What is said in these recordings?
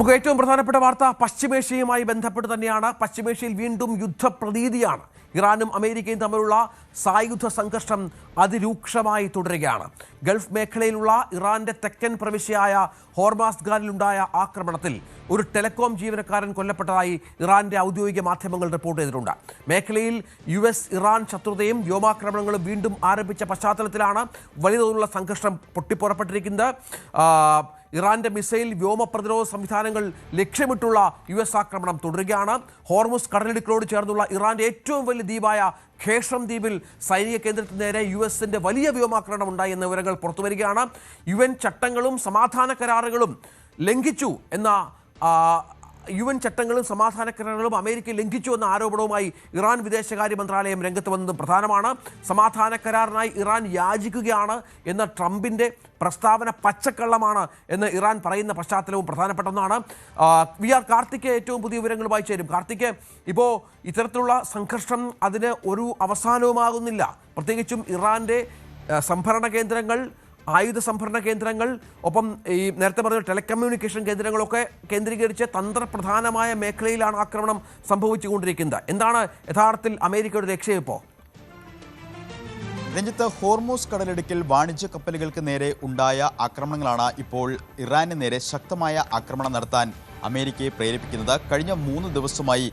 നമുക്ക് ഏറ്റവും പ്രധാനപ്പെട്ട വാർത്ത പശ്ചിമേഷ്യയുമായി ബന്ധപ്പെട്ട് തന്നെയാണ്. പശ്ചിമേഷ്യയിൽ വീണ്ടും യുദ്ധപ്രതീതിയാണ്. ഇറാനും അമേരിക്കയും തമ്മിലുള്ള സായുധ സംഘർഷം അതിരൂക്ഷമായി തുടരുകയാണ്. ഗൾഫ് മേഖലയിലുള്ള ഇറാന്റെ തെക്കൻ പ്രവിശ്യയായ ഹോർമാസ്ഗാനിലുണ്ടായ ആക്രമണത്തിൽ ഒരു ടെലികോം ജീവനക്കാരൻ കൊല്ലപ്പെട്ടതായി ഇറാന്റെ ഔദ്യോഗിക മാധ്യമങ്ങൾ റിപ്പോർട്ട് ചെയ്തിട്ടുണ്ട്. മേഖലയിൽ US ഇറാൻ ശത്രുതയും വ്യോമാക്രമണങ്ങളും വീണ്ടും ആരംഭിച്ച പശ്ചാത്തലത്തിലാണ് വലിയ തോതിലുള്ള സംഘർഷം പൊട്ടിപ്പുറപ്പെട്ടിരിക്കുന്നത്. ഇറാന്റെ മിസൈൽ വ്യോമ പ്രതിരോധ സംവിധാനങ്ങൾ ലക്ഷ്യമിട്ടുള്ള US ആക്രമണം തുടരുകയാണ്. ഹോർമുസ് കടലിടുക്കിനോട് ചേർന്നുള്ള ഇറാന്റെ ഏറ്റവും വലിയ ദ്വീപായ ഖേഷം ദ്വീപിൽ സൈനിക കേന്ദ്രത്തിന് നേരെ USന്റെ വലിയ വ്യോമാക്രമണം ഉണ്ടായി എന്ന വിവരങ്ങൾ പുറത്തുവരികയാണ്. UN ചട്ടങ്ങളും സമാധാന കരാറുകളും ലംഘിച്ചു എന്ന UN ചട്ടങ്ങളും സമാധാന കരാറുകളും അമേരിക്ക ലംഘിച്ചു എന്ന ആരോപണവുമായി ഇറാൻ വിദേശകാര്യ മന്ത്രാലയം രംഗത്ത് വന്നതും പ്രധാനമാണ്. സമാധാന കരാറിനായി ഇറാൻ യാചിക്കുകയാണ് എന്ന ട്രംപിന്റെ പ്രസ്താവന പച്ചക്കള്ളമാണ് എന്ന് ഇറാൻ പറയുന്ന പശ്ചാത്തലവും പ്രധാനപ്പെട്ട ഒന്നാണ്. VR കാർത്തിക് ഏറ്റവും പുതിയ വിവരങ്ങളുമായി ചേരും. കാർത്തിക്, ഇപ്പോൾ ഇത്തരത്തിലുള്ള സംഘർഷം അതിന് ഒരു അവസാനവുമാകുന്നില്ല. പ്രത്യേകിച്ചും ഇറാന്റെ സംഭരണ കേന്ദ്രങ്ങൾ, ആയുധ സംഭരണ കേന്ദ്രങ്ങൾ, ഒപ്പം ഈ നേരത്തെ പറഞ്ഞ ടെലികമ്മ്യൂണിക്കേഷൻ കേന്ദ്രങ്ങളൊക്കെ കേന്ദ്രീകരിച്ച് തന്ത്രപ്രധാനമായ മേഖലയിലാണ് ആക്രമണം സംഭവിച്ചുകൊണ്ടിരിക്കുന്നത്. എന്താണ് യഥാർത്ഥത്തിൽ അമേരിക്കയുടെ ലക്ഷ്യം ഇപ്പോൾ? രഞ്ജിത്ത്, ഹോർമൂസ് കടലിടുക്കിൽ വാണിജ്യ കപ്പലുകൾക്ക് നേരെ ഉണ്ടായ ആക്രമണങ്ങളാണ് ഇപ്പോൾ ഇറാന് നേരെ ശക്തമായ ആക്രമണം നടത്താൻ അമേരിക്കയെ പ്രേരിപ്പിക്കുന്നത്. കഴിഞ്ഞ 3 ദിവസമായി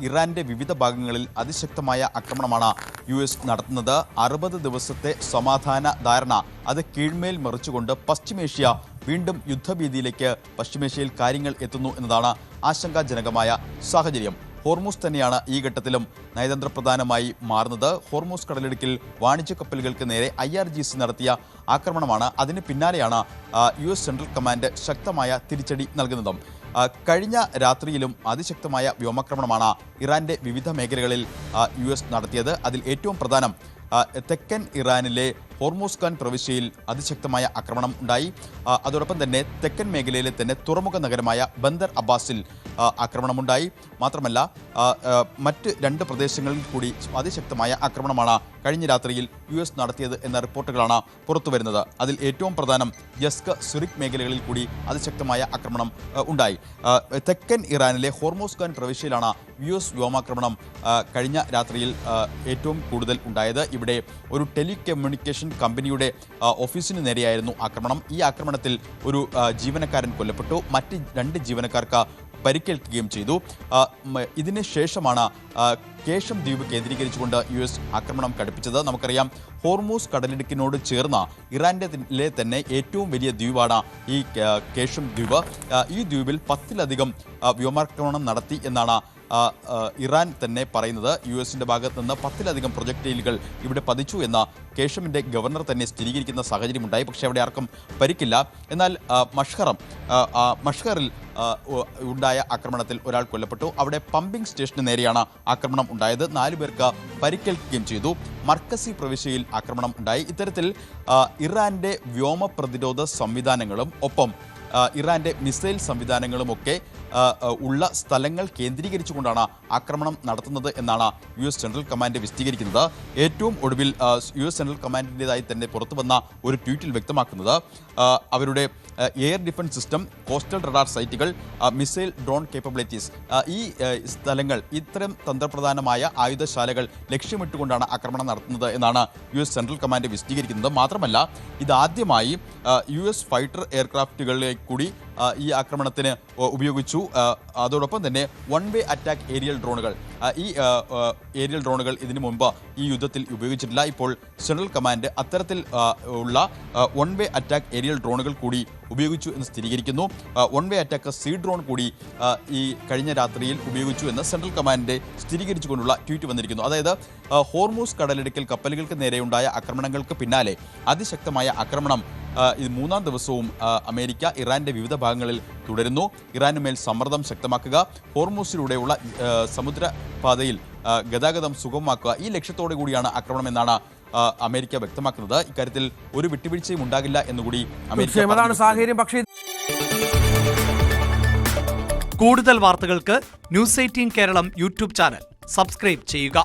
ഇറാന്റെ വിവിധ ഭാഗങ്ങളിൽ അതിശക്തമായ ആക്രമണമാണ് US നടത്തുന്നത്. 60 ദിവസത്തെ സമാധാന ധാരണ അത് കീഴ്മേൽ മറിച്ചുകൊണ്ട് പശ്ചിമേഷ്യ വീണ്ടും യുദ്ധഭീതിയിലേക്ക് പശ്ചിമേഷ്യയിൽ കാര്യങ്ങൾ എത്തുന്നു എന്നതാണ് ആശങ്കാജനകമായ സാഹചര്യം. ഹോർമൂസ് തന്നെയാണ് ഈ ഘട്ടത്തിലും നയതന്ത്രപ്രധാനമായി മാറുന്നത്. ഹോർമൂസ് കടലിടുക്കിൽ വാണിജ്യ കപ്പലുകൾക്ക് നേരെ IRGC നടത്തിയ ആക്രമണമാണ്. അതിന് പിന്നാലെയാണ് US സെൻട്രൽ കമാൻഡ് ശക്തമായ തിരിച്ചടി നൽകുന്നതും. കഴിഞ്ഞ രാത്രിയിലും അതിശക്തമായ വ്യോമാക്രമണമാണ് ഇറാന്റെ വിവിധ മേഖലകളിൽ US നടത്തിയത്. അതിൽ ഏറ്റവും പ്രധാനം തെക്കൻ ഇറാനിലെ ഹോർമൂസ്ഖാൻ പ്രവിശ്യയിൽ അതിശക്തമായ ആക്രമണം ഉണ്ടായി. അതോടൊപ്പം തന്നെ തെക്കൻ മേഖലയിലെ തന്നെ തുറമുഖ നഗരമായ ബന്ദർ അബ്ബാസിൽ ആക്രമണമുണ്ടായി. മാത്രമല്ല മറ്റ് 2 പ്രദേശങ്ങളിൽ കൂടി അതിശക്തമായ ആക്രമണമാണ് കഴിഞ്ഞ രാത്രിയിൽ US നടത്തിയത് എന്ന റിപ്പോർട്ടുകളാണ് പുറത്തുവരുന്നത്. അതിൽ ഏറ്റവും പ്രധാനം യസ്ക്, സുരിക് മേഖലകളിൽ കൂടി അതിശക്തമായ ആക്രമണം ഉണ്ടായി. തെക്കൻ ഇറാനിലെ ഹോർമൂസ്ഖാൻ പ്രവിശ്യയിലാണ് US വ്യോമാക്രമണം കഴിഞ്ഞ രാത്രിയിൽ ഏറ്റവും കൂടുതൽ ഉണ്ടായത്. ഇവിടെ ഒരു ടെലികമ്മ്യൂണിക്കേഷൻ കമ്പനിയുടെ ഓഫീസിന് നേരെയായിരുന്നു ആക്രമണം. ഈ ആക്രമണത്തിൽ ഒരു ജീവനക്കാരൻ കൊല്ലപ്പെട്ടു, മറ്റ് 2 ജീവനക്കാർക്ക് പരിക്കേൽക്കുകയും ചെയ്തു. ഇതിന് ശേഷമാണ് ഖേഷം ദ്വീപ് കേന്ദ്രീകരിച്ചുകൊണ്ട് US ആക്രമണം കടുപ്പിച്ചത്. നമുക്കറിയാം, ഹോർമൂസ് കടലിടുക്കിനോട് ചേർന്ന ഇറാന്റെ തന്നെ ഏറ്റവും വലിയ ദ്വീപാണ് ഈ ഖേഷം ദ്വീപ്. ഈ ദ്വീപിൽ 10-ലധികം വ്യോമാക്രമണം നടത്തി എന്നാണ് ഇറാൻ തന്നെ പറയുന്നത്. USന്റെ ഭാഗത്ത് നിന്ന് 10-ലധികം പ്രൊജക്ടൈലുകൾ ഇവിടെ പതിച്ചു എന്ന ഖേഷമിന്റെ ഗവർണർ തന്നെ സ്ഥിരീകരിക്കുന്ന സാഹചര്യമുണ്ടായി. പക്ഷേ അവിടെ ആർക്കും പരിക്കില്ല. എന്നാൽ മഷ്ഹറിൽ ഉണ്ടായ ആക്രമണത്തിൽ ഒരാൾ കൊല്ലപ്പെട്ടു. അവിടെ പമ്പിംഗ് സ്റ്റേഷന് നേരെയാണ് ആക്രമണം ഉണ്ടായത്. 4 പേർക്ക് പരിക്കേൽക്കുകയും ചെയ്തു. മർക്കസി പ്രവിശ്യയിൽ ആക്രമണം ഉണ്ടായി. ഇത്തരത്തിൽ ഇറാന്റെ വ്യോമ പ്രതിരോധ സംവിധാനങ്ങളും ഒപ്പം ഇറാന്റെ മിസൈൽ സംവിധാനങ്ങളുമൊക്കെ ഉള്ള സ്ഥലങ്ങൾ കേന്ദ്രീകരിച്ചുകൊണ്ടാണ് ആക്രമണം നടത്തുന്നത് എന്നാണ് US സെൻട്രൽ കമാൻഡ് വിശദീകരിക്കുന്നത്. ഏറ്റവും ഒടുവിൽ US സെൻട്രൽ കമാൻഡിൻ്റെതായി തന്നെ പുറത്തു വന്ന ഒരു ട്വീറ്റിൽ വ്യക്തമാക്കുന്നത് അവരുടെ air defence system, coastal radar സൈറ്റുകൾ, മിസൈൽ ഡ്രോൺ കേപ്പബിലിറ്റീസ്, ഈ സ്ഥലങ്ങൾ, ഇത്തരം തന്ത്രപ്രധാനമായ ആയുധശാലകൾ ലക്ഷ്യമിട്ടുകൊണ്ടാണ് ആക്രമണം നടത്തുന്നത് എന്നാണ് US സെൻട്രൽ കമാൻഡ് വിശദീകരിക്കുന്നത്. മാത്രമല്ല, ഇതാദ്യമായി US ഫൈറ്റർ എയർക്രാഫ്റ്റുകളിലേക്ക് കൂടി ഈ ആക്രമണത്തിന് ഉപയോഗിച്ചു. അതോടൊപ്പം തന്നെ 1-വേ അറ്റാക്ക് ഏരിയൽ ഡ്രോണുകൾ, ഈ ഏരിയൽ ഡ്രോണുകൾ ഇതിനു മുമ്പ് ഈ യുദ്ധത്തിൽ ഉപയോഗിച്ചിട്ടില്ല. ഇപ്പോൾ സെൻട്രൽ കമാൻഡ് അത്തരത്തിൽ ഉള്ള 1-വേ അറ്റാക്ക് ഏരിയൽ ഡ്രോണുകൾ കൂടി ഉപയോഗിച്ചു എന്ന് സ്ഥിരീകരിക്കുന്നു. 1-വേ അറ്റാക്ക് സീ ഡ്രോൺ കൂടി ഈ കഴിഞ്ഞ രാത്രിയിൽ ഉപയോഗിച്ചു എന്ന് സെൻട്രൽ കമാൻഡ് സ്ഥിരീകരിച്ചുകൊണ്ടുള്ള ട്വീറ്റ് വന്നിരിക്കുന്നു. അതായത് ഹോർമൂസ് കടലിടുക്കിൽ കപ്പലുകൾക്ക് നേരെയുണ്ടായ ആക്രമണങ്ങൾക്ക് പിന്നാലെ അതിശക്തമായ ആക്രമണം ഇത് 3-ാം ദിവസവും അമേരിക്ക ഇറാന്റെ വിവിധ ഭാഗങ്ങളിൽ തുടരുന്നു. ഇറാനുമേൽ സമ്മർദ്ദം ശക്തമാക്കുക, ഹോർമൂസിലൂടെയുള്ള സമുദ്രപാതയിൽ ഗതാഗതം സുഗമമാക്കുക, ഈ ലക്ഷ്യത്തോടു കൂടിയാണ് ആക്രമണം എന്നാണ് അമേരിക്ക വ്യക്തമാക്കുന്നത്. ഇക്കാര്യത്തിൽ ഒരു വിട്ടുവീഴ്ചയും ഉണ്ടാകില്ല എന്നുകൂടി അമേരിക്ക സാഹചര്യം. പക്ഷേ കൂടുതൽ വാർത്തകൾക്ക് News 18 Keralam YouTube channel subscribe ചെയ്യുക.